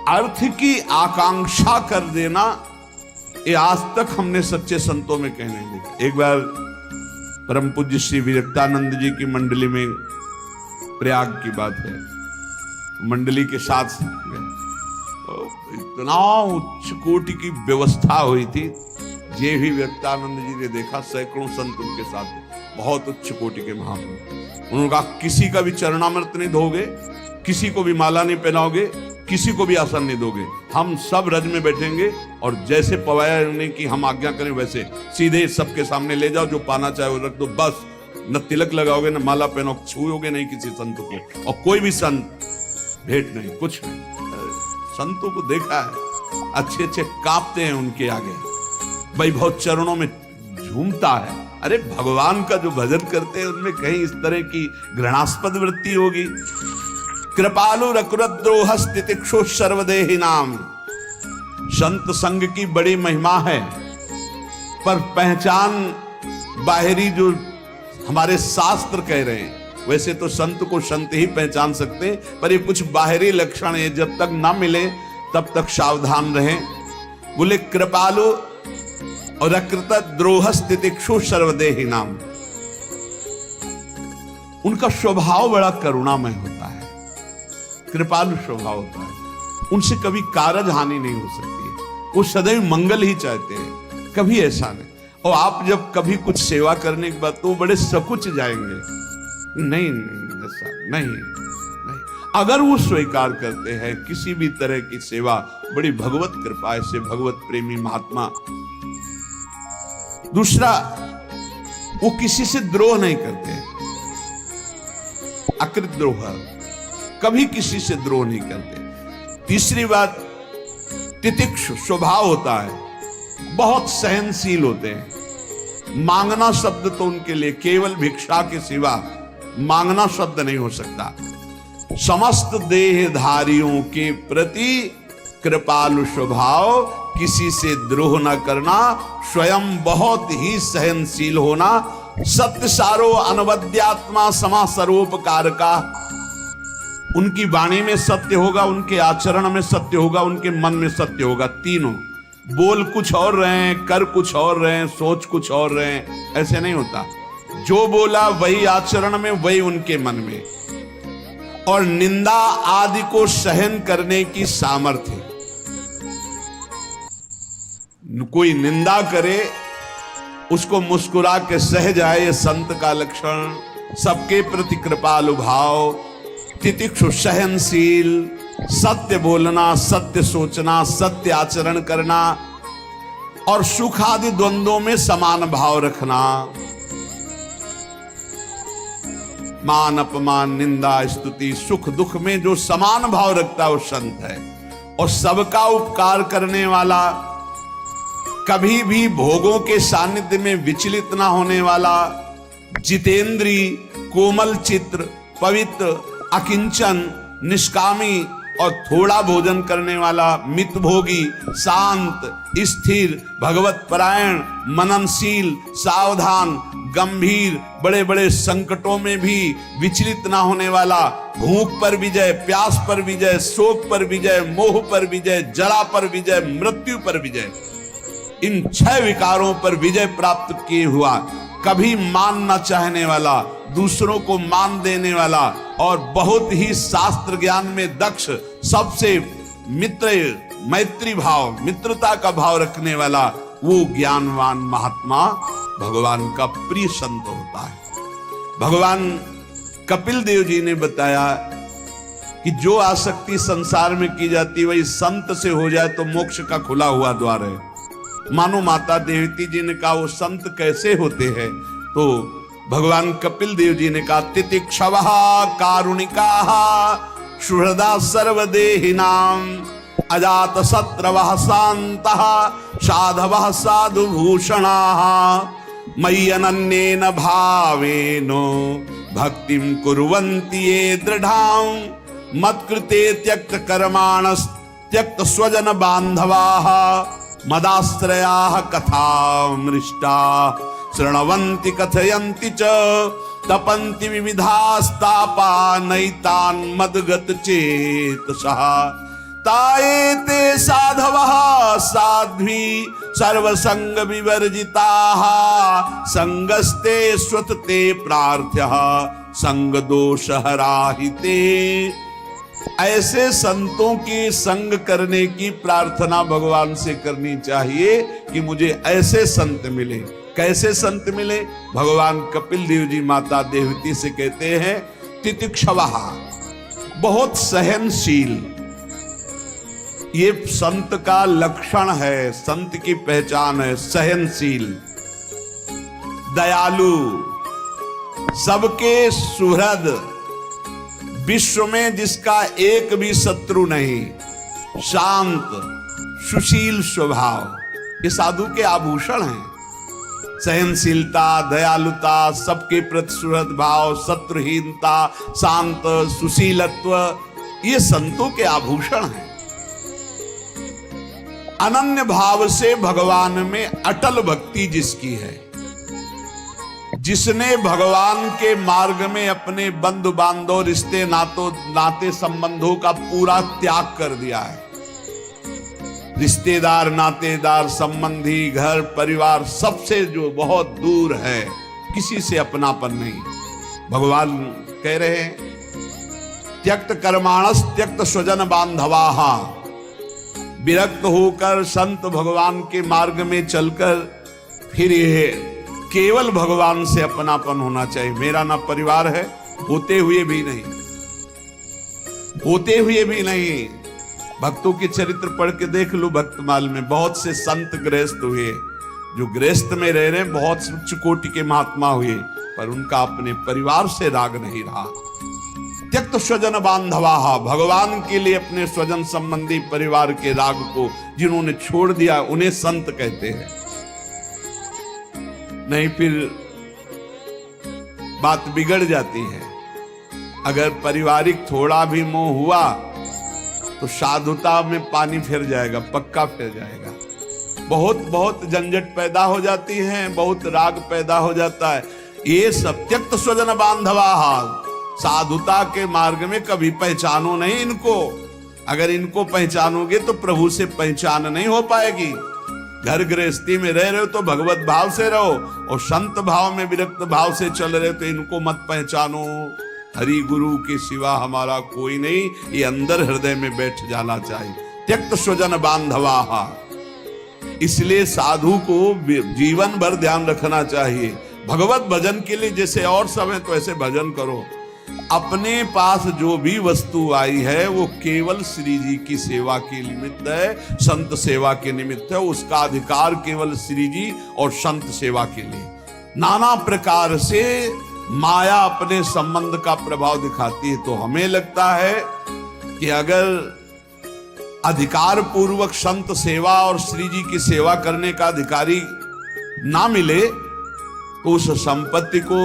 अर्थ की आकांक्षा कर देना, ये आज तक हमने सच्चे संतों में कहने लगे। एक बार परम पूज्य श्री विरक्तानंद जी की मंडली में, प्रयाग की बात है, मंडली के साथ गए, इतना उच्च कोटि की व्यवस्था हुई थी। ये भी विरक्तानंद जी ने देखा, सैकड़ों संत उनके साथ थे, बहुत उच्च कोटि के महापुरुष। उन्होंने कहा किसी का भी चरणामृत नहीं धोगे, किसी को भी माला नहीं पहनाओगे, किसी को भी आसन नहीं दोगे, हम सब रज में बैठेंगे और जैसे पवाया उन्हें कि हम आज्ञा करें वैसे सीधे सबके सामने ले जाओ, जो पाना चाहे वो रख दो, बस न तिलक लगाओगे न माला पहनो, छूओगे नहीं किसी संत को, और कोई भी संत भेंट नहीं, कुछ नहीं। संतों को देखा है, अच्छे अच्छे कांपते हैं उनके आगे, वैभव चरणों में झूमता है। अरे भगवान का जो भजन करते हैं उनमें कहीं इस तरह की घृणास्पद वृत्ति होगी? कृपालु रकुरद्रोह तितिक्षु सर्वदेहि नाम। संत संग की बड़ी महिमा है, पर पहचान बाहरी जो हमारे शास्त्र कह रहे हैं, वैसे तो संत को संत ही पहचान सकते, पर ये कुछ बाहरी लक्षण है, जब तक ना मिले तब तक सावधान रहें। बोले कृपालु और अकृत द्रोह तितिक्षु सर्वदेहि नाम। उनका स्वभाव बड़ा करुणामय होता है, कृपालु स्वभाव होता है, उनसे कभी कारज हानि नहीं हो सकती है, वो सदैव मंगल ही चाहते हैं, कभी ऐसा नहीं। और आप जब कभी कुछ सेवा करने के बाद तो बड़े सकुच जाएंगे, नहीं नहीं ऐसा नहीं, नहीं। अगर वो स्वीकार करते हैं किसी भी तरह की सेवा, बड़ी भगवत कृपा से भगवत प्रेमी महात्मा। दूसरा, वो किसी से द्रोह नहीं करते, अकृत द्रोह, कभी किसी से द्रोह नहीं करते। तीसरी बात, तितिक्षु स्वभाव होता है, बहुत सहनशील होते हैं। मांगना शब्द तो उनके लिए केवल भिक्षा के सिवा मांगना शब्द नहीं हो सकता। समस्त देहधारियों के प्रति कृपालु स्वभाव, किसी से द्रोह न करना, स्वयं बहुत ही सहनशील होना, सत्य सारो अनवद्यात्मा समा सर्वोपकार का। उनकी वाणी में सत्य होगा, उनके आचरण में सत्य होगा, उनके मन में सत्य होगा। तीनों, बोल कुछ और रहे हैं, कर कुछ और रहे हैं, सोच कुछ और रहे हैं, ऐसे नहीं होता। जो बोला वही आचरण में, वही उनके मन में। और निंदा आदि को सहन करने की सामर्थ्य। कोई निंदा करे उसको मुस्कुरा के सह जाए, ये संत का लक्षण। सबके प्रति कृपालु भाव, तितिक्षु सहनशील, सत्य बोलना, सत्य सोचना, सत्य आचरण करना, और सुख आदि द्वंद्वों में समान भाव रखना। मान अपमान, निंदा स्तुति, सुख दुख में जो समान भाव रखता है वो संत है। और सबका उपकार करने वाला, कभी भी भोगों के सानिध्य में विचलित ना होने वाला, जितेंद्री, कोमल चित्र, पवित्र, अकिंचन, निष्कामी और थोड़ा भोजन करने वाला, मितभोगी, शांत, स्थिर, भगवत परायण, मननशील, सावधान, गंभीर, बड़े बड़े संकटों में भी विचलित ना होने वाला, भूख पर विजय, प्यास पर विजय, शोक पर विजय, मोह पर विजय, जरा पर विजय, मृत्यु पर विजय, इन 6 विकारों पर विजय प्राप्त किए हुआ, कभी मान न चाहने वाला, दूसरों को मान देने वाला, और बहुत ही शास्त्र ज्ञान में दक्ष, सबसे मित्र, मैत्री भाव, मित्रता का भाव रखने वाला, वो ज्ञानवान महात्मा भगवान का प्रिय संत होता है। भगवान कपिल देव जी ने बताया कि जो आसक्ति संसार में की जाती है वही संत से हो जाए तो मोक्ष का खुला हुआ द्वार है। मानो माता देवती जी ने कहा वो संत कैसे होते हैं, तो भगवान कपिल देव जी ने कहा तितिक्षवः कारुणिकाः सुहृदा सर्वदेहिनां अजात शत्रवः शान्तः साधवः साधुभूषणाः मयि अनन्येन भावेन भक्तिं कुर्वन्ति ये दृढां मत्कृते त्यक्त कर्माणस् त्यक्त स्वजन बान्धवाः मदाश्रयाः कथामृष्टाः शृण्वन्ति कथयन्ति च तपन्ति विविधास्तापा नैतान् मद्गत चेतसः ताये ते साधवः साध्वी सर्वसंग विवर्जिताः संगस्ते स्वतते प्रार्थ्यः संग दोष हराहिते। ऐसे संतों की संग करने की प्रार्थना भगवान से करनी चाहिए कि मुझे ऐसे संत मिले। कैसे संत मिले? भगवान कपिल देव जी माता देवती से कहते हैं तितिक्षवः, बहुत सहनशील। ये संत का लक्षण है, संत की पहचान है, सहनशील, दयालु, सबके सुहृद, विश्व में जिसका एक भी शत्रु नहीं, शांत, सुशील स्वभाव, ये साधु के आभूषण हैं। सहनशीलता, दयालुता, सबके प्रति सुहृद भाव, शत्रुहीनता, शांत, सुशीलत्व, ये संतों के आभूषण हैं। अनन्य भाव से भगवान में अटल भक्ति जिसकी है, जिसने भगवान के मार्ग में अपने बंधु बांधव, रिश्ते नाते संबंधों का पूरा त्याग कर दिया है। रिश्तेदार, नातेदार, संबंधी, घर परिवार सबसे जो बहुत दूर है, किसी से अपनापन नहीं। भगवान कह रहे हैं त्यक्त कर्माणस त्यक्त स्वजन बांधवाः। विरक्त होकर संत भगवान के मार्ग में चलकर फिर ये केवल भगवान से अपनापन होना चाहिए। मेरा ना परिवार है, होते हुए भी नहीं, होते हुए भी नहीं। भक्तों के चरित्र पढ़ के देख लो, भक्तमाल में बहुत से संत गृहस्थ हुए, जो गृहस्थ में रह रहे, बहुत उच्च कोटि के महात्मा हुए, पर उनका अपने परिवार से राग नहीं रहा। त्यक्त स्वजन बांधवाः, भगवान के लिए अपने स्वजन संबंधी परिवार के राग को जिन्होंने छोड़ दिया, उन्हें संत कहते हैं। नहीं फिर बात बिगड़ जाती है। अगर पारिवारिक थोड़ा भी मोह हुआ तो साधुता में पानी फिर जाएगा, पक्का फिर जाएगा। बहुत झंझट पैदा हो जाती है, बहुत राग पैदा हो जाता है। ये सब त्यक्त स्वजन बांधवाः, साधुता के मार्ग में कभी पहचानो नहीं इनको। अगर इनको पहचानोगे तो प्रभु से पहचान नहीं हो पाएगी। घर गृहस्थी में रह रहे हो तो भगवत भाव से रहो, और संत भाव में विरक्त भाव से चल रहे हो तो इनको मत पहचानो। हरि गुरु के सिवा हमारा कोई नहीं, ये अंदर हृदय में बैठ जाना चाहिए। त्यक्त स्वजन बांधवाः। इसलिए साधु को जीवन भर ध्यान रखना चाहिए। भगवत भजन के लिए जैसे और सब है तो ऐसे भजन करो। अपने पास जो भी वस्तु आई है वो केवल श्री जी की सेवा के निमित्त है, संत सेवा के निमित्त है। उसका अधिकार केवल श्री जी और संत सेवा के लिए। नाना प्रकार से माया अपने संबंध का प्रभाव दिखाती है, तो हमें लगता है कि अगर अधिकार पूर्वक संत सेवा और श्री जी की सेवा करने का अधिकारी ना मिले तो उस संपत्ति को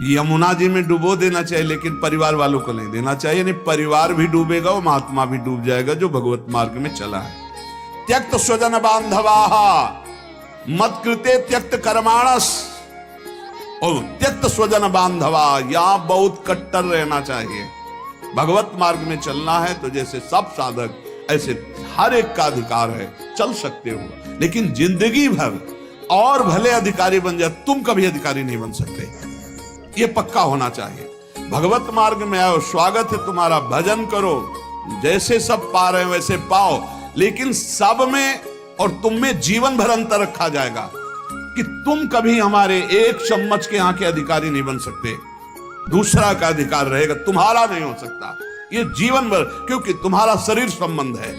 यमुना जी में डुबो देना चाहिए, लेकिन परिवार वालों को नहीं देना चाहिए। नहीं, परिवार भी डूबेगा और महात्मा भी डूब जाएगा जो भगवत मार्ग में चला है। त्यक्त स्वजन बांधवाः मत कृते त्यक्त कर्माणस, और त्यक्त स्वजन बांधवा, यहां बहुत कट्टर रहना चाहिए। भगवत मार्ग में चलना है तो जैसे सब साधक ऐसे हर एक का अधिकार है, चल सकते हो, लेकिन जिंदगी भर और भले अधिकारी बन जाए, तुम कभी अधिकारी नहीं बन सकते। ये पक्का होना चाहिए। भगवत मार्ग में आओ, स्वागत है तुम्हारा, भजन करो, जैसे सब पा रहे हो वैसे पाओ, लेकिन सब में और तुम में जीवन भर अंतर रखा जाएगा कि तुम कभी हमारे एक चम्मच के यहाँ के अधिकारी नहीं बन सकते। दूसरा का अधिकार रहेगा, तुम्हारा नहीं हो सकता। ये जीवन भर, क्योंकि तुम्हारा शरीर संबंध है।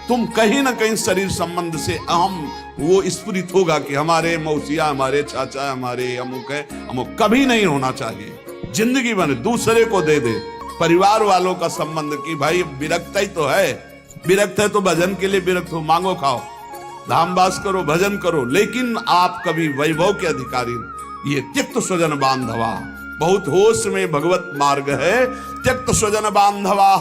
तुम कहीं ना कहीं शरीर संबंध से अहम वो स्फुरित होगा कि हमारे मौसिया, हमारे चाचा, हमारे अमुक है, अमुक कभी नहीं होना चाहिए। जिंदगी बने दूसरे को दे दे। परिवार वालों का संबंध कि भाई विरक्त ही तो है, विरक्त है तो भजन के लिए विरक्त हो, मांगो खाओ, धामवास करो, भजन करो, लेकिन आप कभी वैभव के अधिकारी। ये त्यक्त स्वजन बांधवा, बहुत होश में भगवत मार्ग है। त्यक्त स्वजन बांधवा